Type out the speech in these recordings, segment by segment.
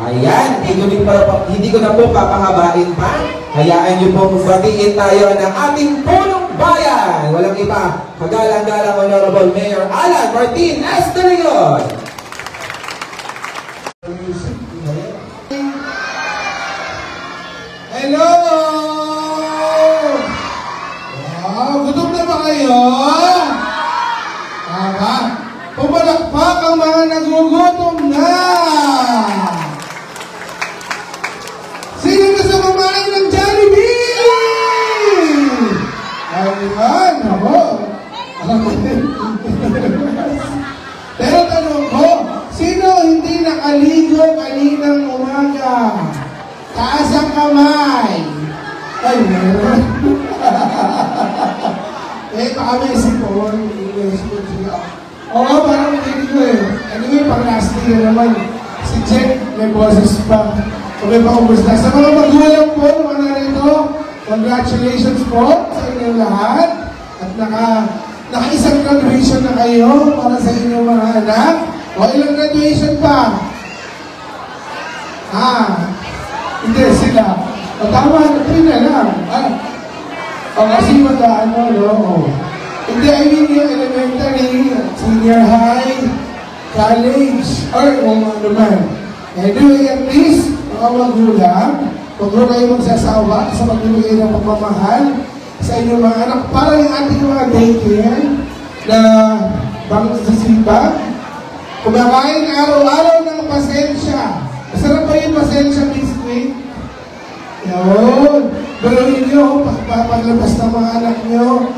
Ayan, hindi ko na po papahabain pa. Hayaan niyo pong batiin tayo ng ating punong bayan. Walang iba, kagalang-galang Honorable Mayor Alan Martin Esterion. Hello! Gutom na ba kayo? Tama. Pumalakpak ang mga nagugutom na! Sino gusto kumain ng Jollibee? Ayan, ako. Pero tanong ko, sino hindi nakaligo kaninang umaga? Taas ang kamay! Ay, meron. Baka may sipon. Oo, parang hindi ko eh. Anyway, pang last year naman, si Jen may boses pa. Okay pa kumusta. Sa mga magulang po, mga narito, congratulations po sa inyong lahat. At naka-isang graduation na kayo para sa inyong mga anak. O ilang graduation pa? Hindi sila. O tama, 3 na lang. O kasi ano, no? Hindi, I mean yung elementary, senior high, college, or kung ano man. Anyway, at least, mga magulang, huwag mo kayo magsasawa sa pagbibigay ng pagmamahal sa inyong mga anak. Para yung ating mga daycare na bang sisipag, kumakain araw-araw ng pasensya. Masarap ba yung pasensya biscuit? Yun. Baruhin nyo, paglabas ng mga anak nyo,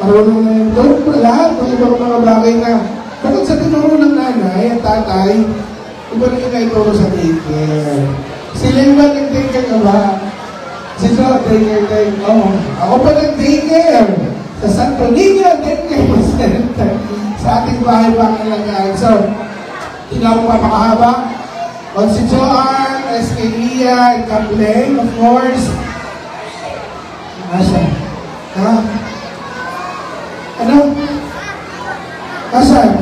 marunong na yun. Doon pa lahat, ng ibang mga bagay na bakit sa tinuro ng nanay at tatay, iba na yung naituro sa daycare. Sila yung ba nag-daycare ka ba? Sino, daycare. Oo. Ako pa nag-daycare. Sa Santo Niño, daycare center. Sa ating bahay pa ang alagaan. So, hindi na ako papakahaba. On si Joan, SK Lia, Kapleng, of course. Asa? Ha? Ano? Asa?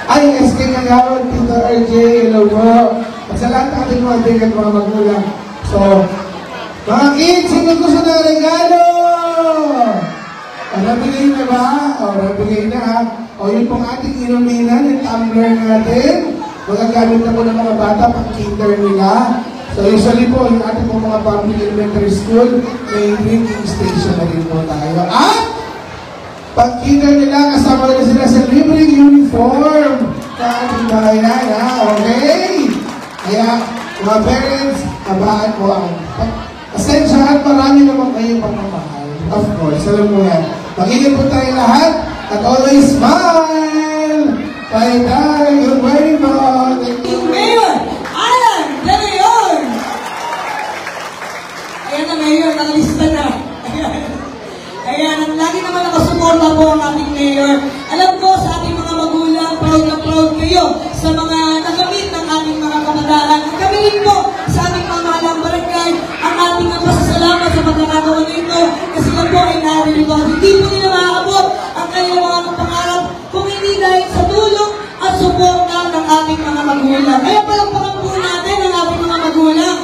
Ay, SK Kagawan, Tito RJ, hello po. At sa lahat ng ating mga tigat, mga magulang. So, mga kids, sino gusto ng regalo? Nabigay na ba? Nabigay na ha. Yun pong ating inuminan, yung tumbler natin. Magagamit na po ng mga bata pang kinder nila. So usually po, yung ating po mga public elementary school, may drinking station na rin po tayo. At pang kinder nila, kasama na sila sa libreng uniform sa ating bahayan, ha? Okay? Kaya, mga parents, abaan po ang pasensyahan, marami naman kayong pagmamahal. Of course, alam mo yan. Mag-ingat po tayo lahat at always smile! Bye-bye! Good morning po! Mayor Alan Esterion! Ayan na, Mayor, nakalista na. Ayan, lagi naman nakasuporta po ang ating Mayor. Alam ko sa ating mga magulang, proud na proud kayo sa mga nakamit ng ating mga kabataan. At kami rin po sa ating mga mahalang barangay ang ating pasasalamat sa pagkakataon nito kasi sila po ay naririto. Hindi po nila maaabot ang kanilang mga pangarap kung hindi dahil sa tulong at suporta ng ating mga magulang. Kaya palakpakan po natin ang ating mga magulang.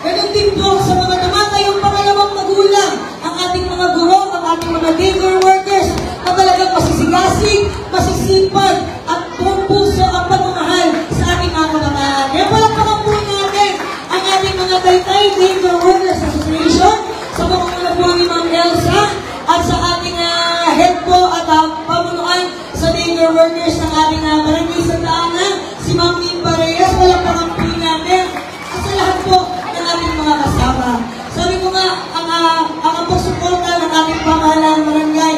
Ganun din po sa mga tumatayong pangalawang magulang, ang ating mga guro, ang ating mga daycare workers na talagang masisigasig, masisipag at buong puso ang pagmamahal sa ating mga kabataan. Kaya palakpakan po natin ang ating mga Taytay Daycare Workers Association sa pamumuno po ni Ma'am Elsa at sa ating head po at pamunuan sa daycare workers ng ating barangay Santa Ana, si Ma'am Nimba Reyes. Palakpakan po natin at sa lahat po ng ating mga kasama. Sabi ko nga, ang pagsuporta ng ating pamahalaan barangay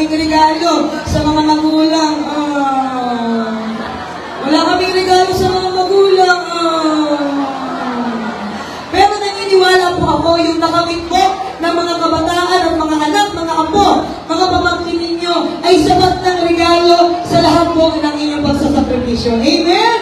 kaming regalo sa mga magulang. Wala kaming regalo sa mga magulang. Pero naniniwala po ako yung nakamit po ng mga kabataan at mga anak, mga apo, mga pamangkin ninyo ay sapat ng regalo sa lahat po ng inyong pagsasakripisyo. Amen?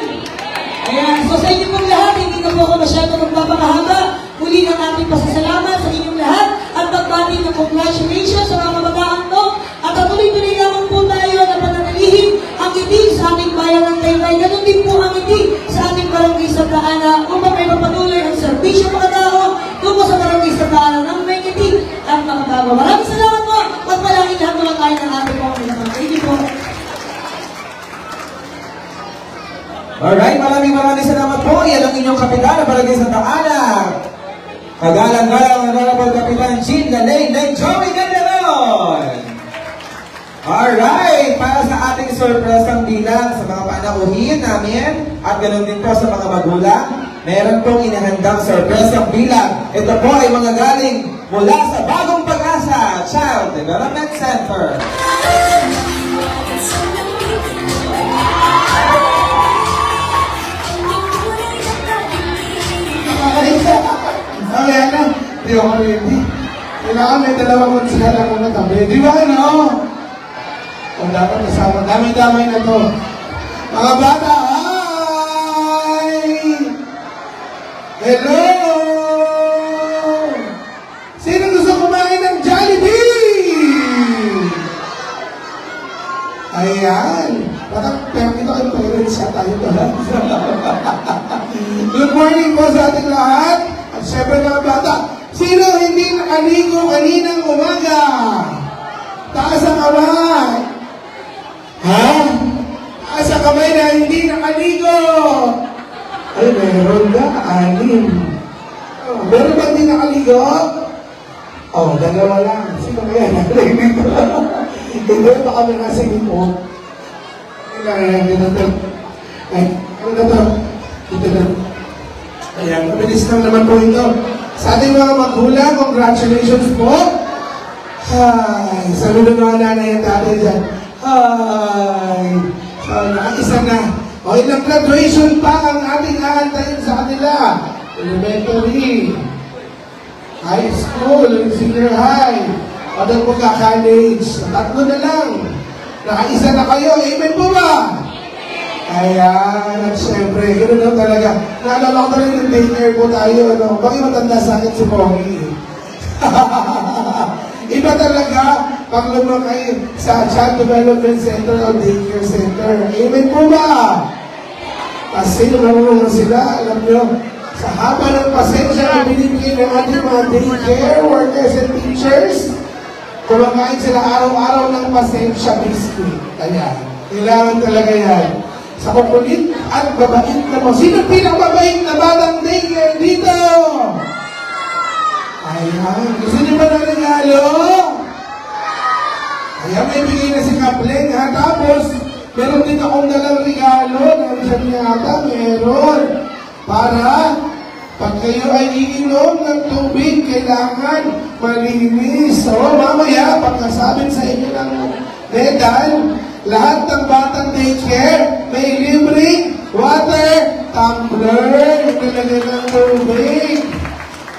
Ayan, so sa inyo pong lahat, hindi na po ako masyado magpapakahaba. Muli ng ating pasasalamat sa inyong lahat at pagbati ng congratulations sa mga kabataang to. At tuloy-tuloy lamang po tayo na pananalihin ang ngiti sa ating bayan ng Taytay. Ganun din po ang ngiti sa ating barangay Santa Ana upang may mapatuloy ang serbisyo mga tao tungo sa barangay Santa Ana ng may ngiti at mga tao. Maraming salamat po at palangin lahat naman tayo ng ating mga minamang. Thank you po. Alright, maraming salamat po. Yan ang inyong kapitan na barangay Santa Ana. Kagalang-galang Honorable Kapitan Jean Galay ng Joey Gandaron. Alright, para sa ating sorpresang bilang sa mga panauhin namin at ganoon din po sa mga magulang, meron pong inahandang sorpresang bilang. Ito po ay mga galing mula sa Bagong Pag-asa Child Development Center. Kaya na, di ako ready. Kailangan may dalawang konsihan lang muna tabi. Di ba, no? Kung dapat kasama, damay-damay na to. Mga bata, hi! Hello! Sino gusto kumain ng Jollibee? Ayan. Pero ito ay parents sa tayo to. Good morning po sa ating lahat. At syempre mga bata, sino hindi nakaligo kaninang umaga? Taas ang kamay. Ha? Taas ang kamay na hindi nakaligo. Ay, meron ka. 6. Meron ba hindi nakaligo? Dalawa lang. Sino kaya nakaligo? Hindi ba kami nasa ito? Ay, ano na to? Ito na. Ayan, mabilis lang naman po ito. Sa ating mga magulang, congratulations po. Hi! Saludo mga nanay at tatay dyan. Hi! So, nakaisa na. O, ilang graduation pa ang ating aantayin sa kanila. Elementary, high school, senior high, o doon po ka college. 3 na lang. Nakaisa na kayo. Amen po ba? Ayan, at syempre, ganoon daw talaga. Naalala ko talaga yung daycare po tayo, ano? Bakit matanda sa akin si Pogi? Iba talaga pag lumakay sa Child Development Center o Daycare Center. Amen po ba? Kasi naman sila, alam nyo, sa haba ng pasensya na binibigay ng ating mga daycare workers and teachers, kumakain sila araw-araw ng pasensya biscuit. Kaya, kailangan talaga yan. Sa kukulit at babait na mo. Sino pinakababait na batang daycare dito? Ayan. Gusto niyo ba ng regalo? Ayan, may bigay na si Kapling, ha? Tapos, meron din akong dalang regalo. Nandiyan niya ata, meron. Para, pag kayo ay iinom ng tubig, kailangan malinis. So, mamaya, pagkasabit sa inyo ng medal, lahat ng batang daycare may libreng water tumbler. Nilagay ng tubig.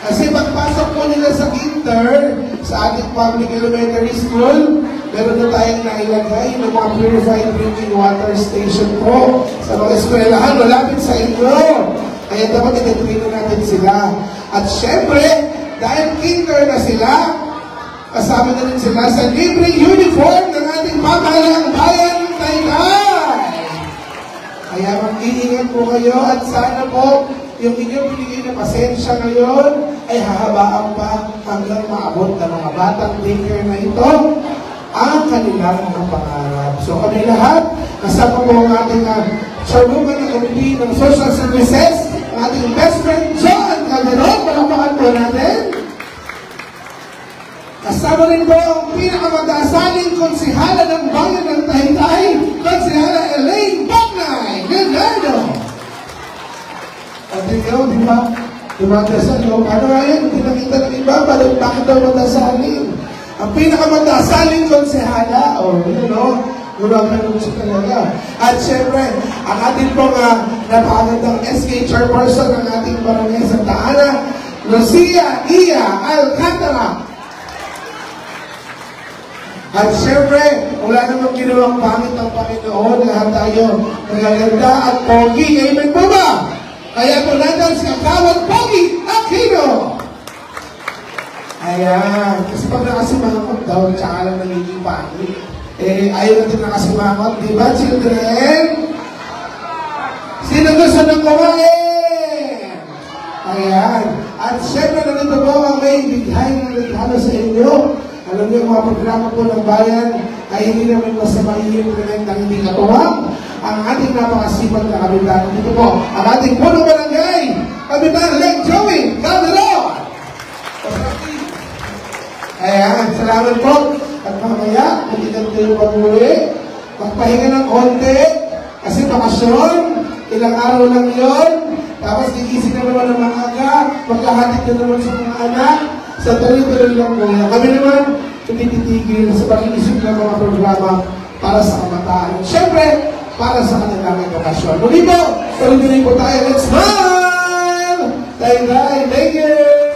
Kasi pagpasok po nila sa kinder, sa ating public elementary school, meron na tayong nailagay ng mga purified drinking water station po sa mga eskwelahan, malapit sa inyo. Kaya dapat ititrino natin sila. At syempre, dahil kinder na sila, kasama na rin sila sa libreng uniform ng ating pamahalaang bayan ng Taytay. Kaya mag-iingat po kayo at sana po yung inyong binigay na pasensya ngayon ay hahabaan pa hanggang maabot ng mga batang daycare na ito ang kanilang mga pangarap. So kami lahat, kasama po ang ating chairwoman ng Committee ng Social Services, ang ating best friend John Calderon, palakpakan po natin. Kasama rin po ang pinakamadasaling konsihala ng bayan ng Taytay, konsihala Elaine Baknay. Ganado! At ikaw, di ba? Dumadasal, no? Ano nga yun? Pinakita ng iba, bakit daw madasalin? Ang pinakamadasaling konsihala, Gumagano'n siya talaga. At syempre, ang ating pong napakagandang SK chairperson ng ating barangay Santa Ana, Lucia Ia Alcantara. At syempre, wala namang ginawang pangit ng Panginoon. Lahat tayo magaganda at pogi. Amen po ba? Kaya po natin si Kakawan Pogi Aquino. Ayan. Kasi pag nakasimangot daw, tsaka lang nagiging pangit. Ayaw natin nakasimangot. Diba, children? Sino gusto ng kumain? Ayan. At syempre, nandito po ang may bighay na regalo sa inyo. Alam niyo, mga programa po ng bayan ay hindi naman basta mai-implement ng hindi katuwang. Ang ating napakasipag na kapitan. Dito po, ang ating punong barangay, Kapitan Leg Joey Calderon. Ayan, salamat po. At mamaya, hindi na tayo pag-uwi. Magpahinga ng konti. Kasi bakasyon, ilang araw lang yon. Tapos gigising na naman ng mga aga. Magkahatid na naman sa mga anak. Sa tuloy-tuloy lang po. Kami naman, hindi titigil sa pag-iisip ng mga programa para sa kabataan. Siyempre, para sa kanilang edukasyon. Muli po, tuloy-tuloy po tayo. Let's smile! Thank you!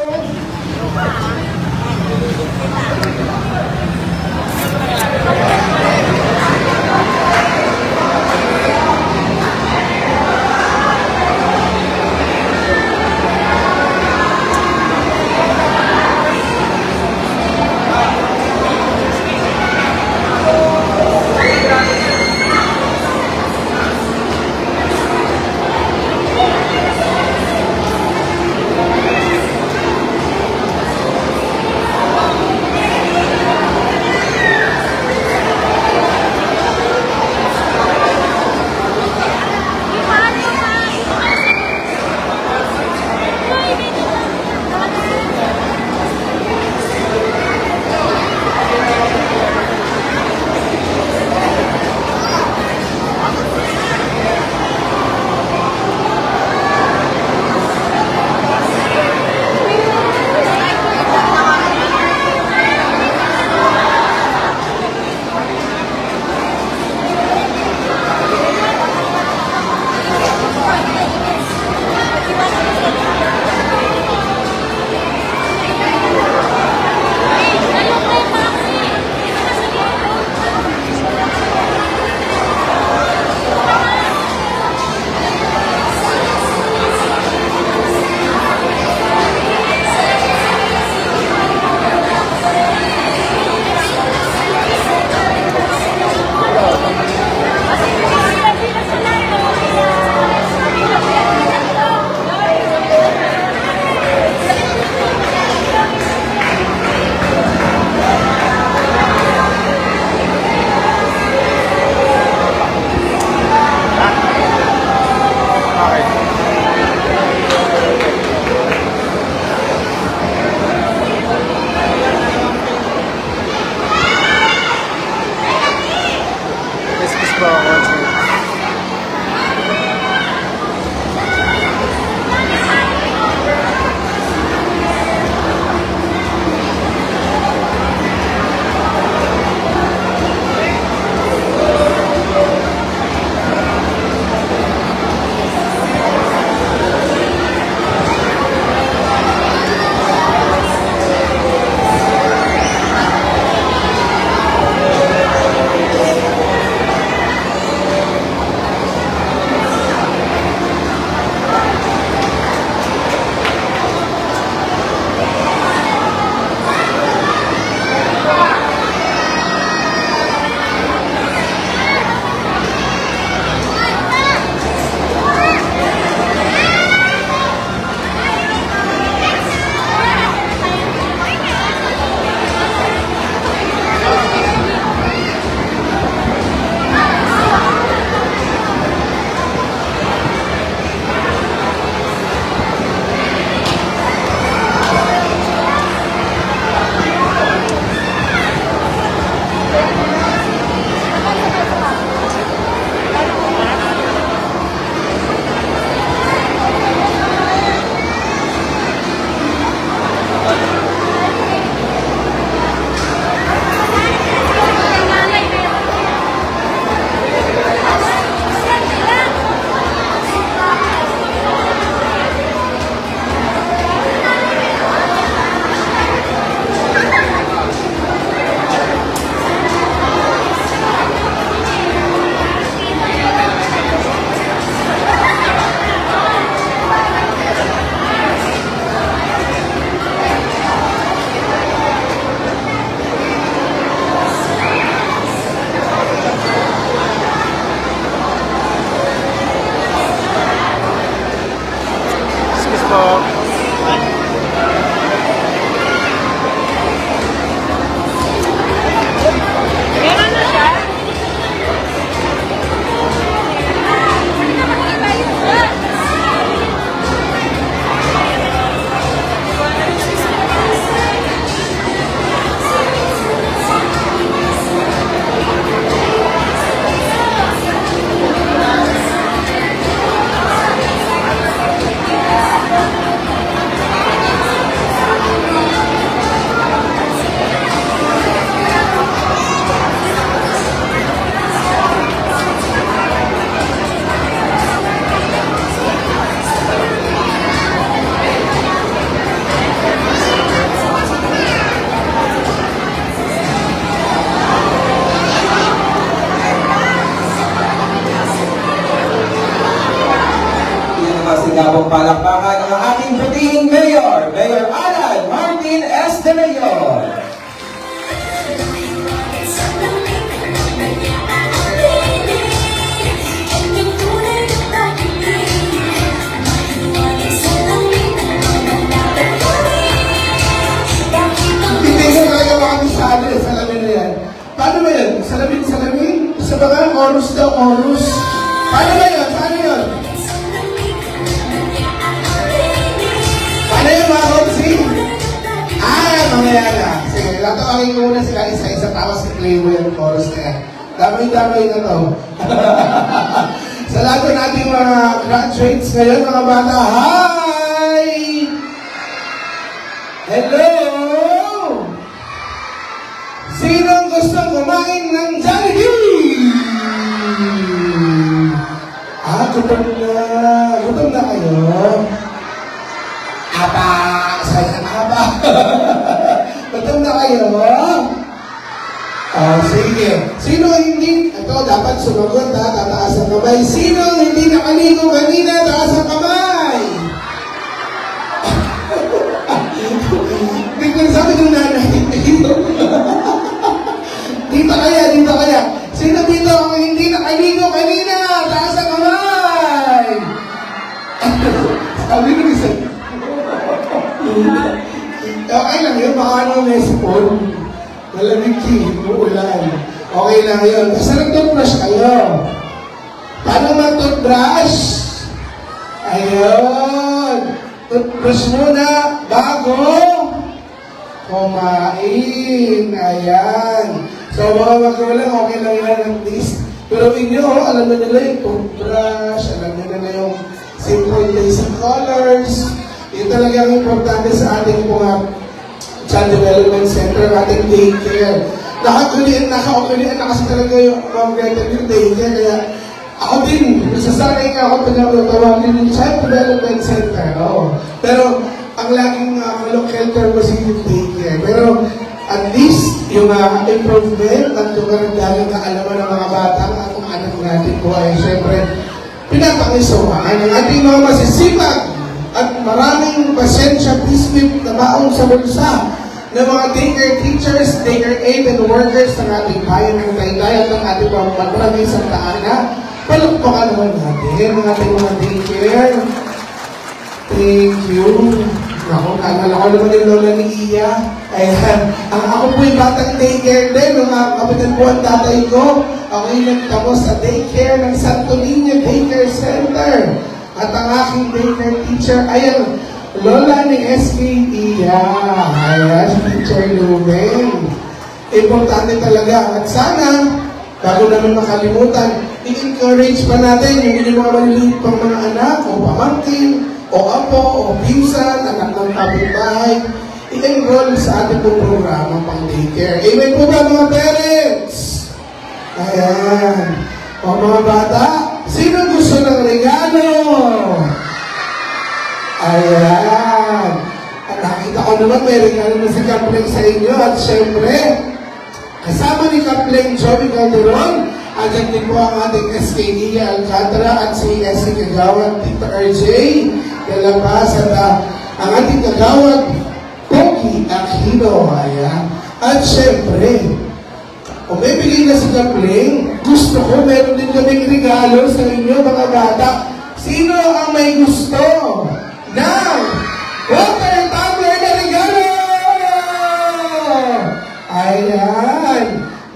Masiga pong palakpakan ng ating butihing Mayor, Mayor Alan Martin S. De Mayor. Salamin na yan. Paano ba yan? Salamin? Sa mga chorus daw, chorus. Paano ba yan? Paano yun? Paano yun mga Robsy? Mamaya na. Sige, latawagin ko muna sila isa-isa tapos i-play mo yung chorus na yan. Damay-damay na to. Sa lahat ng ating mga graduates ngayon, mga bata, hi! Hello! Sinong gustong kumain ng Jollibee? Gutom na. Gutom na kayo? Aba. Gutom na kayo? Sige. Sino hindi? Ito, dapat sumagot ha. Tataas ang kamay. Sino hindi nakaligo kanina? Taas ang kamay. Biglang sabi ng nanay, dito kaya. Sino dito ang hindi nakaligo kanina? Taas ang kamay! Sabi nung isa. Okay lang yun, baka ano may sipon. Malamig uulan. Okay lang yun. Basta nag-toothbrush kayo. Paano mag-toothbrush? Ayun. Toothbrush muna bago kumain. Ayan. So mga magulang, okay lang yan at least. Pero inyo, alam na nila yung toothbrush, alam na nila yung simple basic colors. Yun talaga ang importante sa ating mga child development center, ating daycare. Nakakulian na kasi talaga yung mga yung daycare. Kaya ako din, nasasanay ka ako pinatawagin yung child development center. Pero ang laging local term kasi yung daycare. Pero at least, yung improvement at yung karagdagang kaalaman ng mga bata at kung anak natin po ay syempre pinapakisuhaan ang ating mga masisipag at maraming pasensya, biscuit na baong sa bulsa ng mga daycare teachers, daycare aid and workers ng ating bayan ng Taytay at ng ating mga maraming Santa Ana. Palukpakan naman natin ng ating mga daycare. Thank you. Ako, naalala ko naman yung lola ni Iya. Ayan. Ako po yung batang daycare din. Nung kapitan po ang tatay ko, ako yung nagtapos sa daycare ng Santo Niño Daycare Center. At ang aking daycare teacher, ayan, lola ni SK Iya. Ayan, Teacher Lumen. Importante talaga. At sana, bago naman makalimutan, i-encourage pa natin yung mga maliliit pang mga anak o pamangkin, o apo, o pinsan, anak ng kapitbahay, i-enroll sa ating pong programa pang daycare. Amen po ba mga parents? Ayan. O mga bata, sino gusto ng regalo? Ayan. At nakita ko naman may regalo na si Kapleng sa inyo. At syempre, kasama ni Kapleng Joey Calderon, agad din po ang ating SKD Alcantara at si SK Kagawad, Tito RJ Galabas at ang ating Kagawad Pogi Aquino. Ayan. At syempre, kung may bigay na si Kapleng, gusto ko meron din kaming regalo sa inyo mga bata. Sino ang may gusto ng water tumbler na regalo? Ayan.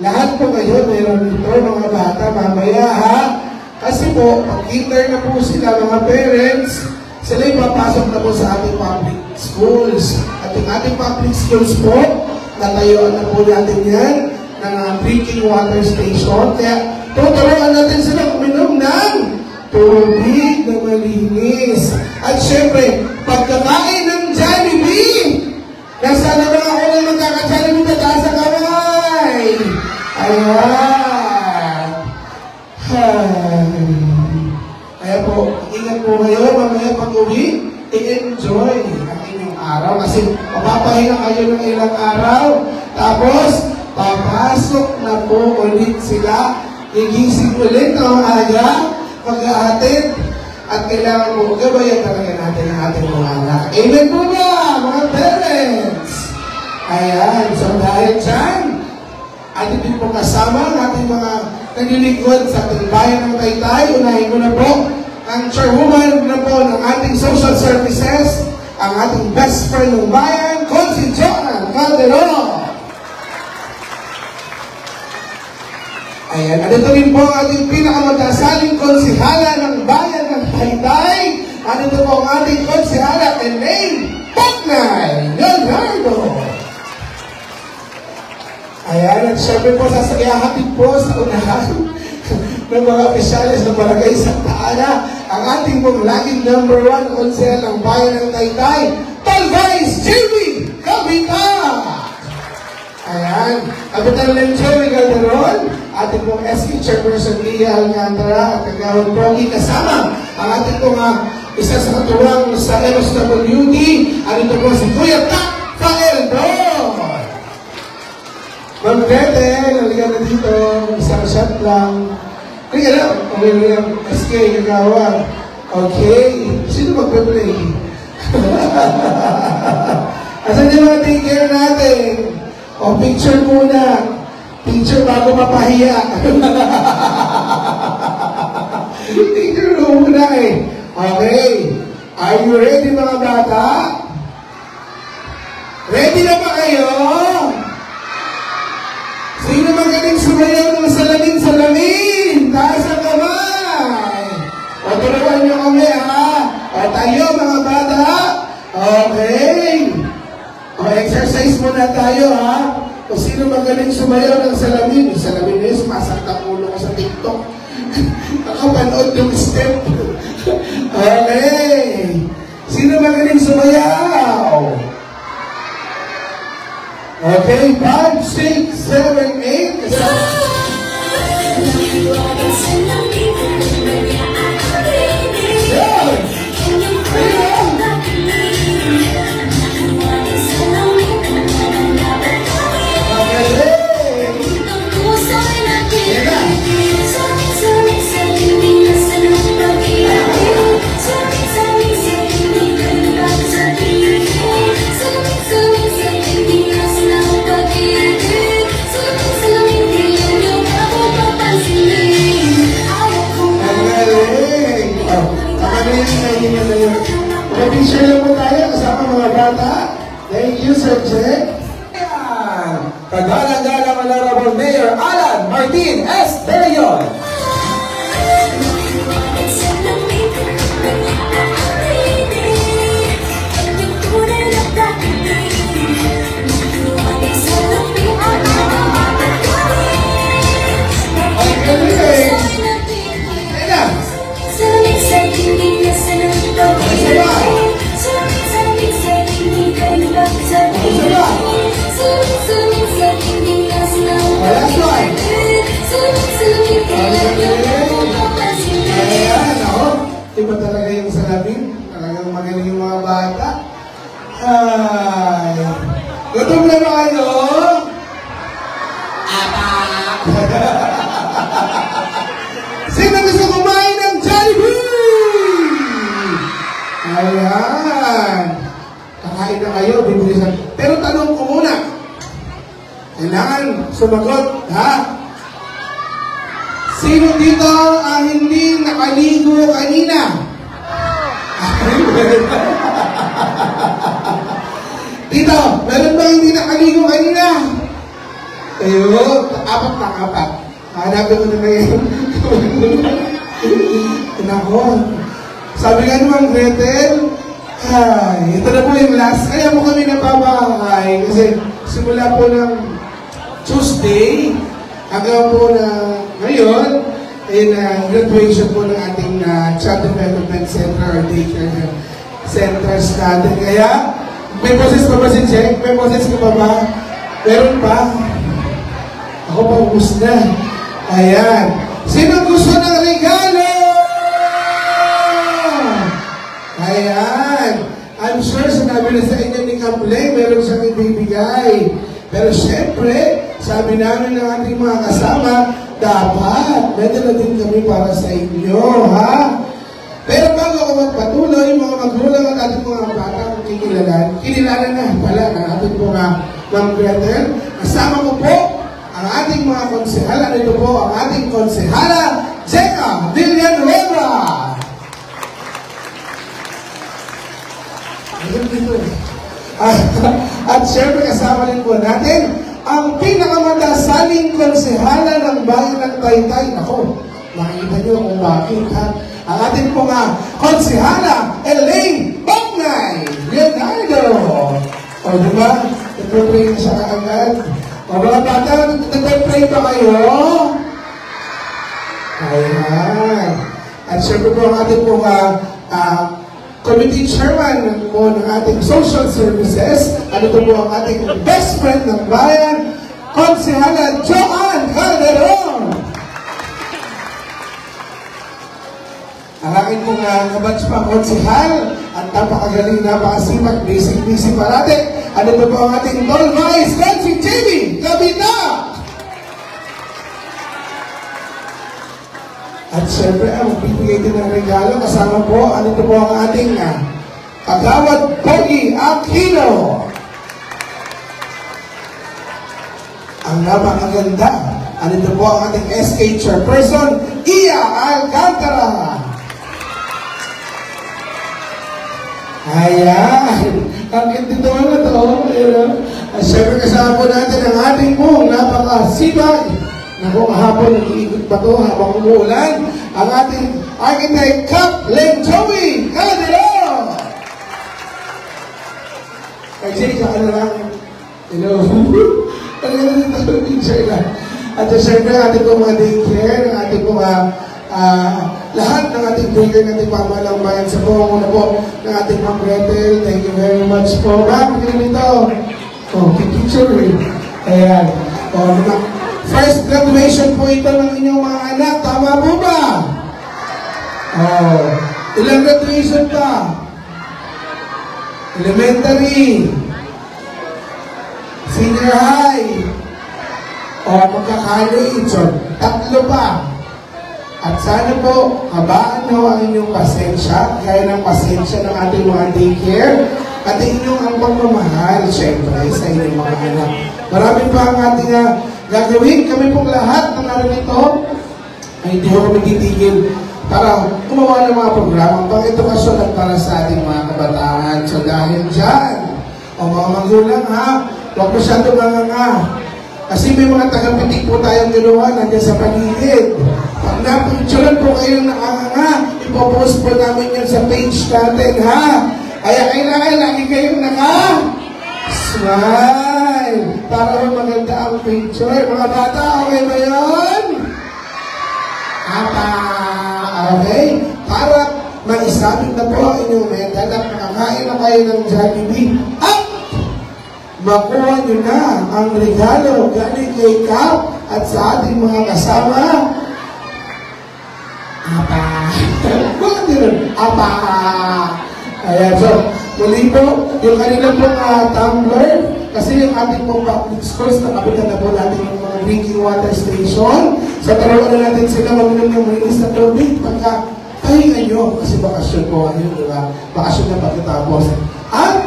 Lahat po kayo meron dito mga bata mamaya ha. Kasi po, pag-kinder na po sila mga parents, sila yung papasok na po sa ating public schools. At yung ating public schools po, natayuan na po natin yan ng drinking water station. Kaya tuturuan natin sila uminom ng tubig na malinis. At syempre, pagkakain ng Jollibee, nasa na mga ako na magkaka-Jollibee na taas ang kamay. Ayan. Kaya po, ingat po kayo, mamaya pag-uwi, i-enjoy ang inyong araw. Kasi mapapahinga kayo ng ilang araw. Tapos, papasok na po ulit sila. Igising ulit ng aga, mag-aatid at kailangan po gabayan talaga natin ang ating mga anak. Amen po ba, mga parents? Ayan, so dahil dyan, ating din po kasama ang ating mga naglilingkod sa ating bayan ng Taytay. Unahin ko na po ang chairwoman na po ng ating social services, ang ating best friend ng bayan, Consi Joan Calderon. Ayan, at ito rin po ang ating pinakamatasaling konsihala ng bayan ng Taytay. At ito po ang ating konsihala, Elaine Pacnay Leonardo. Ayan, at syempre po sasayahatid po sa unahan ng mga opisyalis ng Barangay Santa Ana, ang ating pong laging number 1 konsehal ng bayan ng Taytay, Talvice Jimmy Cavita. Ayan, Kapitan ng Joey Calderon, ating pong SK Chairperson Lia Alcantara, at kagawad Pogi, kasama ang ating pong isa sa katuwang sa MSWD, at ito po si Kuya Tak Faeldon. Ma'am Gretel, naligan na dito, isang shot lang. Kaya lang, okay lang, SK, kagawad. Okay, sino magpe-play? Asan yung mga take care natin? O, picture muna. Picture bago mapahiya. Picture muna eh. Okay. Are you ready mga bata? Ready na ba kayo? Sino magaling sumayaw ng salamin-salamin? Taas ang kamay. O, turuan nyo kami ha. O, tayo mga bata. Okay. O, exercise muna tayo ha. Kung sino magaling sumayaw ng salamin, yung salamin na yun, sumasakta ulo ko sa TikTok. Nakapanood yung step. Okay. Sino magaling sumayaw? Okay, 5, 6, 7, 8. Picture lang po tayo kasama mga bata. Thank you, Sir Jack. Kagalang-galang Honorable Mayor Alan Martin S. De Leon. Iba talaga yung salamin. Talagang magaling yung mga bata. Ay. Gutom na ba kayo? Sino gusto kumain ng Jollibee? Ayan. Kakain na kayo, bibilisan. Pero tanong ko muna. Kailangan sumagot, ha? Sino dito ang hindi nakaligo kanina? Dito, meron bang hindi nakaligo kanina? Ayun, apat na apat. Hanapin mo na ngayon. Nako. Sabi nga naman, Gretel, ay, ito na po yung last. Kaya mo kami napabahay kasi simula po ng Tuesday, hanggang po na ngayon, ay graduation po ng ating Child Development Center or Daycare Centers natin. Kaya, may boses pa ba si Jack? May boses ka pa ba? Meron pa? Ako pa ubus na. Ayan. Sino gusto ng regalo? Ayan. I'm sure sinabi na sa inyo ni Kampleng, meron siyang ibibigay. Pero syempre, sabi namin ng ating mga kasama, dapat may dala din kami para sa inyo, ha? Pero patuloy, mga magulang at ating mga batang kinilala na pala ng ating mga Ma'am Gretel. Kasama ko po ang ating mga konsehala. Ito po ang ating konsehala, Jeka Villanueva. At syempre kasama rin po natin ang pinakamatasaling konsehala ng bayan ng Taytay. Ako, makikita nyo kung bakit ha. Ang ating po nga konsehala, Elaine Bagnay Leonardo. O diba? Nagpapray na siya kaagad. O mga bata, nagpapray pa kayo? Ayan. At syempre po ang ating po nga committee chairman po ng ating social services. Ano po ang ating best friend ng bayan, konsehala Joanne Calderon. Ang aking pong kabatch pa konsehal at napakagaling, napakasipag, busy parate. Ano po ang ating tall vice, Nancy Jamie Kabita. At syempre, magbibigay din ng regalo. Kasama po, ano po ang ating Agawad Pogi Aquino. Ang napakaganda. Ano po ang ating SK Chairperson, Iya Alcantara. Ayan. Ang dito na ito. At syempre, kasama po natin ang ating pong napakasipag. Naku, kahapon nag-iikot pa ito habang umuulan. Ang ating architect, Cap Lenjoey Calderon. Kay Jay, saka na lang. At syempre, ang ating pong mga daycare, ang ating pong lahat ng ating daycare, ng ating pamahalang bayan sa buong una po ng ating Ma'am Gretel. Thank you very much po. Ma'am, ganito. Oh, picture eh. Ayan. Oh, first graduation po ito ng inyong mga anak. Tama po ba? Oh, ilang graduation pa? Elementary. Senior high. O magka-college. Tatlo pa. At sana po, habaan nyo ang inyong pasensya, gaya ng pasensya ng ating mga daycare, at inyong ang pagmamahal, syempre, sa inyong mga anak. Marami pa ang ating gagawin. Kami pong lahat ng narito ay hindi ko kami titigil para gumawa ng mga programang pang-edukasyon at para sa ating mga kabataan. So dahil dyan, o mga magulang ha, huwag masyado nga. Kasi may mga tagapitik po tayong ginawa nandiyan sa paligid. Pag napicturan po kayong nakanganga, ipopost po namin yan sa page natin ha. Kaya kailangan lagi kayong smile para maganda ang picture. Mga bata, okay ba yun? Okay? Para maisabit na po ang inyong meta at makakain na kayo ng Jollibee. At makuha nyo na ang regalo galing kay Cap at sa ating mga kasama. Bakit yun? Ayan, so, muli po, yung kanila pong tumbler, kasi yung ating pong public schools, nakapitan na po natin yung mga drinking water station. So, taruan na natin sila mag-inom ng malinis na tubig pagka pahinga nyo, kasi bakasyon po kayo, di ba? Bakasyon na pagkatapos. At,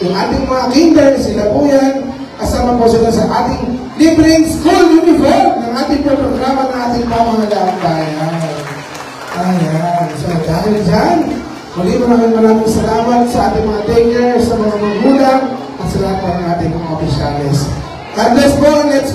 yung ating mga kinder, sila po yan, kasama po sila sa ating libreng school uniform ng ating programa ng ating pamahalaang bayan. Ayan. So, dahil dyan, muli maraming salamat sa ating mga daycare, sa mga magulang, at sa lahat po ng ating mga opisyalis. God bless po, and let's